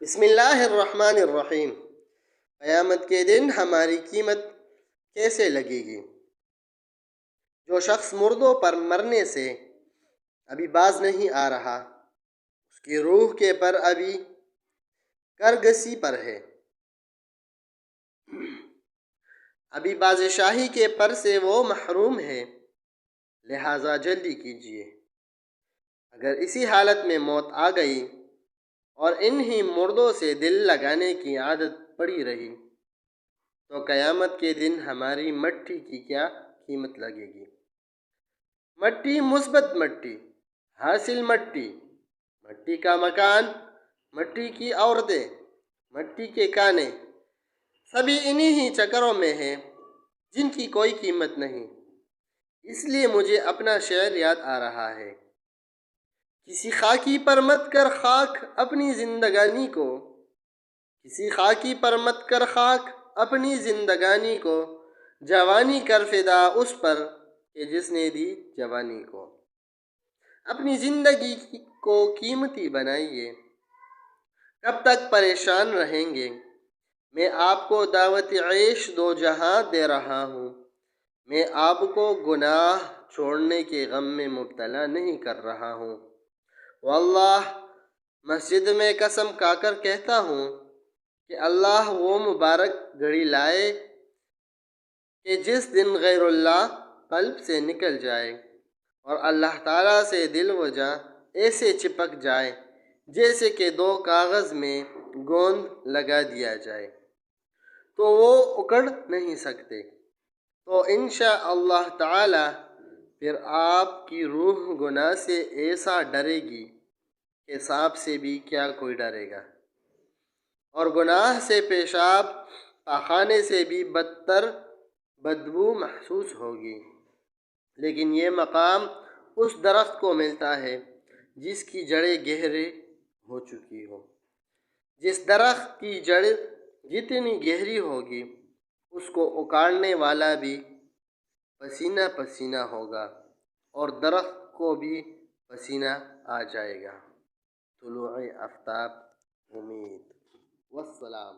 بسم اللہ الرحمن الرحیم۔ قیامت کے دن ہماری قیمت کیسے لگے گی؟ جو شخص مردوں پر مرنے سے ابھی باز نہیں آ رہا، اس کی روح کے پر ابھی کرگسی پر ہے، ابھی بادشاہی کے پر سے وہ محروم ہے، لہٰذا جلدی کیجیے۔ اگر اسی حالت میں موت آ گئی اور انہی مردوں سے دل لگانے کی عادت پڑی رہی تو قیامت کے دن ہماری مٹی کی کیا قیمت لگے گی؟ مٹی، مثبت مٹی، حاصل مٹی، مٹی کا مکان، مٹی کی عورتیں، مٹی کے کانے، سبھی انہی چکروں میں ہیں جن کی کوئی قیمت نہیں۔ اس لیے مجھے اپنا شعر یاد آ رہا ہے: کسی خاکی پر مت کر خاک اپنی زندگانی کو، کسی خاکی پر مت کر خاک اپنی زندگانی کو، جوانی کر فدا اس پر کہ جس نے دی جوانی کو۔ اپنی زندگی کو قیمتی بنائیے، کب تک پریشان رہیں گے؟ میں آپ کو دعوت عیش دو جہاں دے رہا ہوں، میں آپ کو گناہ چھوڑنے کے غم میں مبتلا نہیں کر رہا ہوں۔ واللہ، مسجد میں قسم کھا کر کہتا ہوں کہ اللہ وہ مبارک گھڑی لائے کہ جس دن غیر اللہ قلب سے نکل جائے اور اللہ تعالیٰ سے دل و جاں ایسے چپک جائے جیسے کہ دو کاغذ میں گوند لگا دیا جائے تو وہ اکڑ نہیں سکتے۔ تو انشاءاللہ تعالی پھر آپ کی روح گناہ سے ایسا ڈرے گی کہ سانپ سے بھی کیا کوئی ڈرے گا، اور گناہ سے پیشاب پاخانے سے بھی بدتر بدبو محسوس ہوگی۔ لیکن یہ مقام اس درخت کو ملتا ہے جس کی جڑیں گہرے ہو چکی ہوں۔ جس درخت کی جڑ جتنی گہری ہوگی اس کو اکاڑنے والا بھی پسینہ پسینہ ہوگا اور درخت کو بھی پسینہ آ جائے گا۔ طلوع آفتاب امید۔ والسلام۔